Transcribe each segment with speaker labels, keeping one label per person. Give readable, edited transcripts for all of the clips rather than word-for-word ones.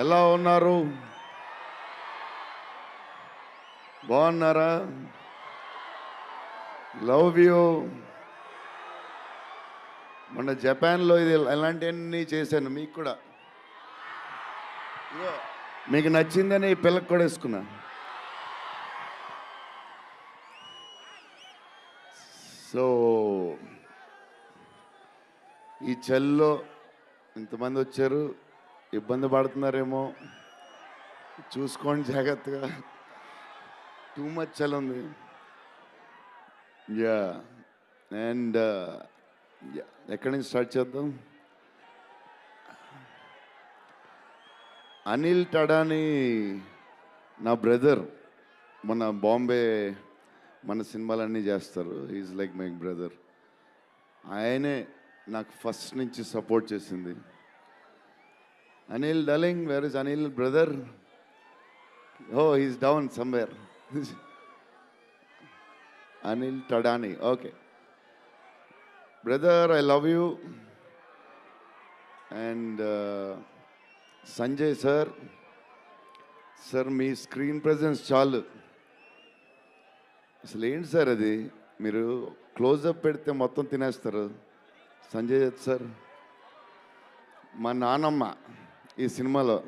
Speaker 1: ఎలా ఉన్నారు? బాగున్నారా? Love you. మొన్న జపాన్లో ఇది ఎలాంటివన్నీ చేశాను మీకు కూడా. ఇదిగో, మీకు నచ్చిందని ఈ పిల్లకి కూడా వేసుకున్నా. సో ఈ చలిలో ఇంతమంది వచ్చారు, ఇబ్బంది పడుతున్నారేమో, చూసుకోండి జాగ్రత్తగా. టూ మచ్ చలి ఉంది. యా అండ్ ఎక్కడి నుంచి స్టార్ట్ చేద్దాం? అనిల్ టడాని నా బ్రదర్. మన బాంబే మన సినిమాలన్నీ చేస్తారు. Is like my brother. ఆయనే నాకు ఫస్ట్ నుంచి సపోర్ట్ చేసింది. Anil darling, where is Anil brother? Oh he's down somewhere. Anil Thadani, okay brother, I love you. And Sanjay sir, sir మీ స్క్రీన్ ప్రెజెన్స్ చాలు. అసలు ఏంటి సార్ అది, మీరు క్లోజప్ పెడితే మొత్తం తినేస్తారు. సంజయ్ దత్ సార్, మా నానమ్మ ఈ సినిమాలో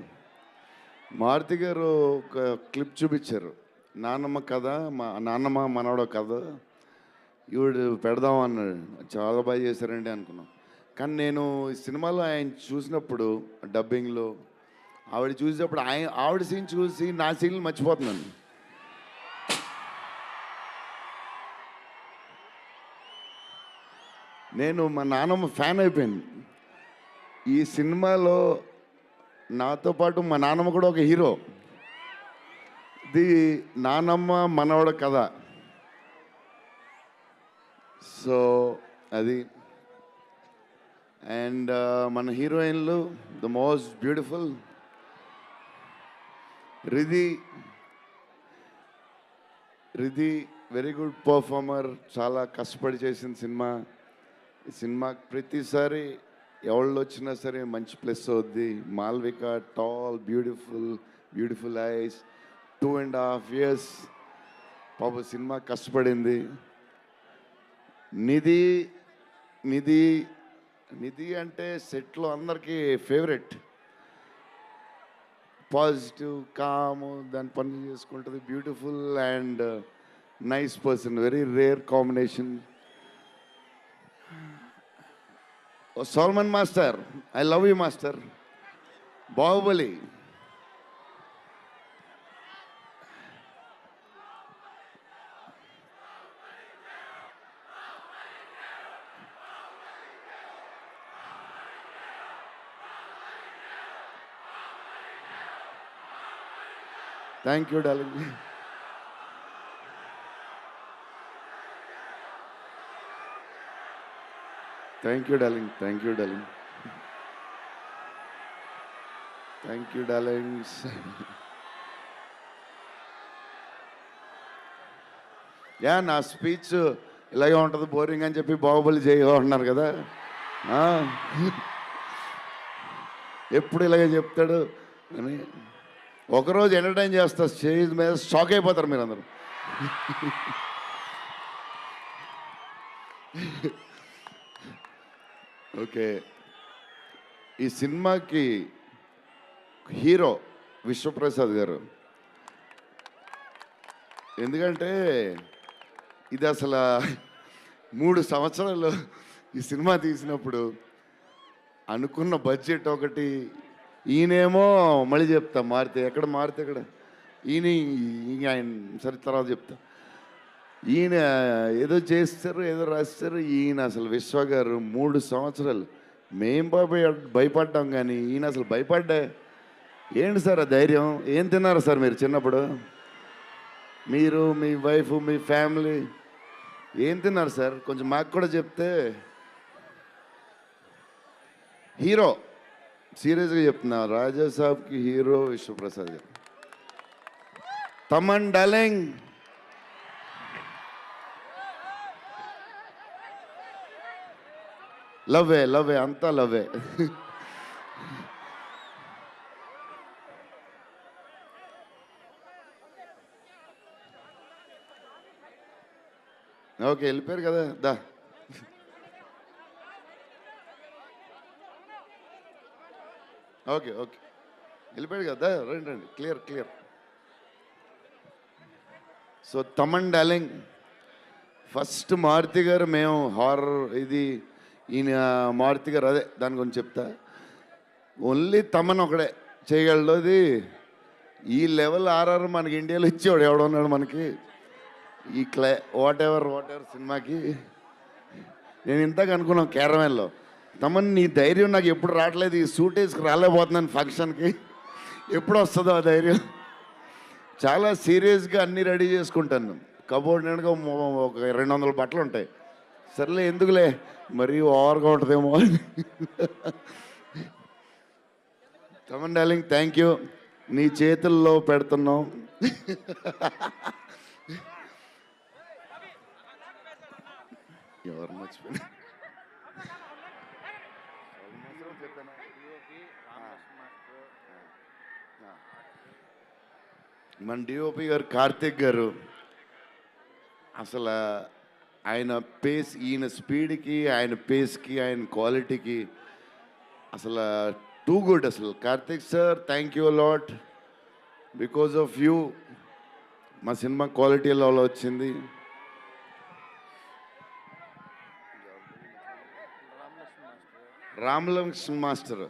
Speaker 1: మారుతి గారు ఒక క్లిప్ చూపించారు. నానమ్మ కథ, మా నాన్నమ్మ మనవడో కథ, ఈవిడు పెడదాం అన్నాడు. చాలా బాగా చేశారండి అనుకున్నాం. కానీ నేను ఈ సినిమాలో ఆయన చూసినప్పుడు డబ్బింగ్లో ఆవిడ చూసినప్పుడు ఆవిడ సీన్ చూసి నా సీన్లు మర్చిపోతున్నాను. నేను మా నాన్నమ్మ ఫ్యాన్ అయిపోయాను. ఈ సినిమాలో నాతో పాటు మా నాన్నమ్మ కూడా ఒక హీరో. ఇది నానమ్మ మనవడ కథ. సో అది. అండ్ మన హీరోయిన్లు the most beautiful Riddhi. Very good performer, చాలా కష్టపడి చేసిన సినిమా. ఈ సినిమాకి ప్రతిసారి ఎవళ్ళు వచ్చినా సరే మంచి ప్లస్ అవుద్ది. Malvika, tall, beautiful eyes, 2.5 years పాప సినిమా కష్టపడింది. నిధి అంటే సెట్లో అందరికీ ఫేవరెట్. పాజిటివ్, కామ్, దాని పనులు చేసుకుంటుంది. Beautiful and nice person, very rare combination. Salman master, I love you master. Baahubali, thank you darling. Thank you darling, thank you darling, thank you darlings. Yeah, నా speech ఇలాగే ఉంటుంది బోరింగ్ అని చెప్పి బాహుబలి చేయగా ఉన్నారు కదా. ఎప్పుడు ఇలాగే చెప్తాడు అని ఒకరోజు ఎంటర్టైన్ చేస్తా స్టేజ్ మీద, షాక్ అయిపోతారు మీరు అందరూ. ఓకే, ఈ సినిమాకి హీరో విశ్వప్రసాద్ గారు. ఎందుకంటే ఇది అసలు 3 సంవత్సరాలు ఈ సినిమా తీసినప్పుడు అనుకున్న బడ్జెట్ ఒకటి, ఈయనేమో మళ్ళీ చెప్తా మారితే ఎక్కడ ఈయన ఆయన సరే తర్వాత చెప్తా. ఈయన ఏదో చేస్తారు, ఏదో రాస్తారు. ఈయన అసలు విశ్వ గారు 3 సంవత్సరాలు మేం భయపడ్డాం, కానీ ఈయన అసలు భయపడ్డా. ఏంటి సార్ ఆ ధైర్యం? ఏం తిన్నారు సార్ మీరు చిన్నప్పుడు? మీరు, మీ వైఫ్, మీ ఫ్యామిలీ ఏం తిన్నారు సార్? కొంచెం మాకు కూడా చెప్తే. హీరో, సీరియస్గా చెప్తున్నా, రాజా సాబ్కి హీరో విశ్వప్రసాద్ గారు. తమన్ డార్లింగ్, లవ్వే అంతా లవ్వే. ఓకే, వెళ్ళిపోయారు కదా, దా. ఓకే ఓకే, వెళ్ళిపోయాడు కదా, రండి రండి, clear clear. So Thaman darling, first Maruthi గారు మేము హారర్ ఇది ఈయన మారుతి గారు అదే దాని గురించి చెప్తా. ఓన్లీ తమన్ ఒకడే చేయగలడు అది. ఈ లెవెల్ ఆర్ఆర్ మనకి ఇండియాలో ఇచ్చేవాడు ఎవడున్నాడు మనకి ఈ వాట్ ఎవర్ సినిమాకి. నేను ఇంతకు అనుకున్నాను క్యారమెన్లో, తమన్ నీ ధైర్యం నాకు ఎప్పుడు రావట్లేదు, ఈ సూట్ వేసుకు రాలేకపోతున్నాను ఫంక్షన్కి, ఎప్పుడు వస్తుందో ఆ ధైర్యం. చాలా సీరియస్గా అన్నీ రెడీ చేసుకుంటాను. కబోర్డ్ నిండుగా ఒక 200 బట్టలు ఉంటాయి. సర్లే ఎందుకులే మరీ ఓవర్గా ఉంటుందేమో అని. తమన్ డార్లింగ్ థ్యాంక్ యూ, నీ చేతుల్లో పెడుతున్నాం. ఎవరు మర్చిపోయినా మన డిఓపి గారు కార్తిక్ గారు, అసలు ఆయన పేస్, ఈయన స్పీడ్కి, ఆయన పేస్కి, ఆయన క్వాలిటీకి అసలు టూ గుడ్. అసలు Karthik sir thank you lot, because of you మా సినిమా క్వాలిటీ లెవెల్ వచ్చింది. రామలక్ష్మణ్ మాస్టర్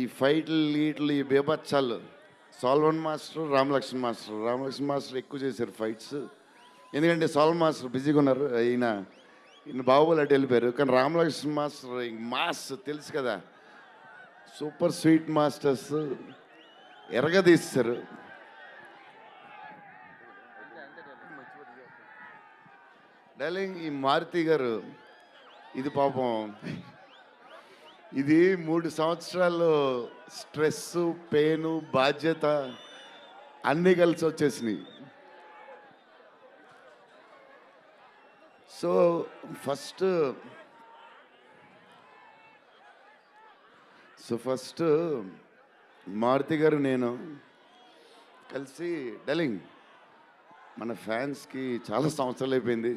Speaker 1: ఈ ఫైట్లు గీట్లు ఈ బేబచ్చాలు, సాల్వన్ మాస్టర్ రామలక్ష్మణ్ మాస్టర్ ఎక్కువ చేశారు ఫైట్స్. ఎందుకంటే సాల్వన్ మాస్టర్ బిజీగా ఉన్నారు, ఈయన బాహుబలి అటు వెళ్ళిపోయారు. కానీ రామలక్ష్మణ్ మాస్టర్ మాస్ తెలుసు కదా, సూపర్ స్వీట్ మాస్టర్స్ ఎరగదీస్తారు. డార్లింగ్ ఈ మారుతి గారు ఇది పాపం, ఇది 3 సంవత్సరాలు స్ట్రెస్, పెయిన్, బాధ్యత అన్నీ కలిసి వచ్చేసినాయి. సో ఫస్ట్ మారుతి గారు నేను కలిసి, డార్లింగ్ మన ఫ్యాన్స్కి చాలా సంవత్సరాలు అయిపోయింది,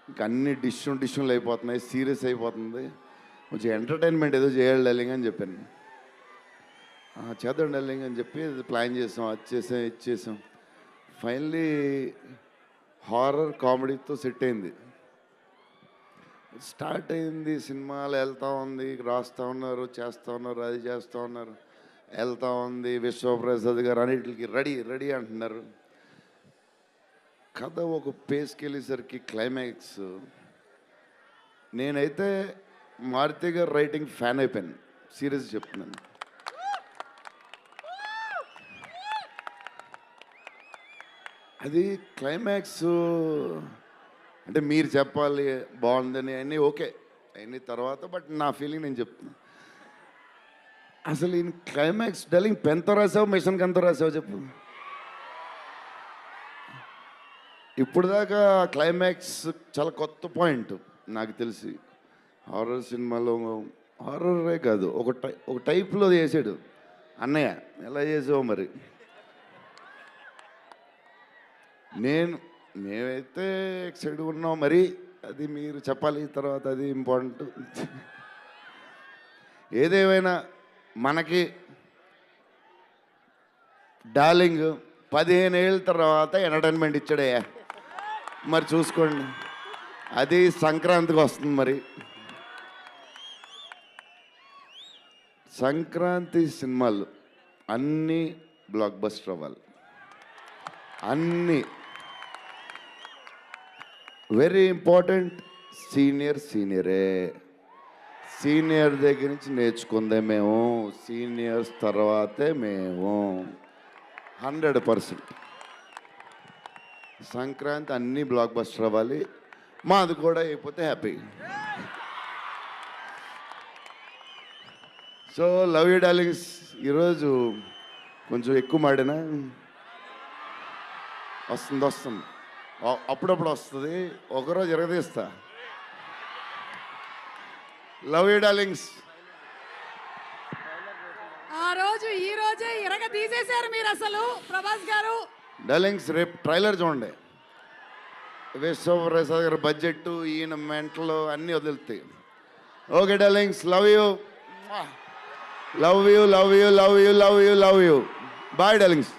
Speaker 1: ఇంకా అన్ని డిష్యూలు అయిపోతున్నాయి, సీరియస్ అయిపోతుంది, కొంచెం ఎంటర్టైన్మెంట్ ఏదో చేయాలి డార్లింగ్ అని చెప్పాను. చేద్దాం డార్లింగ్ అని చెప్పి ప్లాన్ చేసాం, అది చేసాం. ఫైనలీ హారర్ కామెడీతో సెట్ అయింది. స్టార్ట్ అయింది, సినిమాలు వెళ్తూ ఉంది, రాస్తూ ఉన్నారు, చేస్తూ ఉన్నారు, అది చేస్తూ ఉన్నారు, వెళ్తూ ఉంది. విశ్వప్రసాద్ గారు అన్నిటికి రెడీ అంటున్నారు. కథ ఒక పేస్కి వెళ్ళేసరికి క్లైమాక్స్, నేనైతే మారుతి గారు రైటింగ్ ఫ్యాన్ అయిపోయాను, సీరియస్ చెప్తున్నాను. అది క్లైమాక్స్ అంటే మీరు చెప్పాలి బాగుందని అన్నీ ఓకే అన్నీ తర్వాత, బట్ నా ఫీలింగ్ నేను చెప్తున్నాను. అసలు ఈయన క్లైమాక్స్ డార్లింగ్ పెన్తో రాసావు, మిషన్కి ఎంతో రాసావు చెప్పు. ఇప్పుడు దాకా క్లైమాక్స్ చాలా కొత్త పాయింట్ నాకు తెలిసి. హారర్ సినిమాలో హారరే కాదు, ఒక టైప్లో చేసాడు అన్నయ్య. ఎలా చేసావు మరి? మేమైతే ఎక్సైడ్ ఉన్నాం, మరి అది మీరు చెప్పాలి తర్వాత, అది ఇంపార్టెంట్. ఏదేమైనా మనకి డార్లింగ్ 15 ఏళ్ళ తర్వాత ఎంటర్టైన్మెంట్ ఇచ్చాడే, మరి చూసుకోండి. అది సంక్రాంతికి వస్తుంది. మరి సంక్రాంతి సినిమాలు అన్నీ బ్లాక్ బస్టర్ అవ్వాలి, అన్నీ. Very important, సీనియరే. సీనియర్ దగ్గర నుంచి నేర్చుకుందే మేము, సీనియర్స్ తర్వాతే మేము. 100% సంక్రాంతి అన్నీ బ్లాక్ బస్టర్ అవ్వాలి. మాది కూడా అయిపోతే happy. So love you darlings. ఈరోజు కొంచెం ఎక్కువ మాడినా వస్తుంది, అప్పుడప్పుడు వస్తుంది, ఒకరోజు ఎరగదీస్తా. Love you darlings.
Speaker 2: ఆ రోజు ఈ రోజే ఇరగ తీసేశారు మీరు అసలు ప్రభాస్ గారు.
Speaker 1: డార్లింగ్స్ రేపు ట్రైలర్ చూడండి, విశ్వప్రసాద్ గారి బడ్జెట్ ఈయన మెంటలు అన్నీ వదులుతాయి. Okay darlings, love you love you love you love you love you love you. Bye darlings.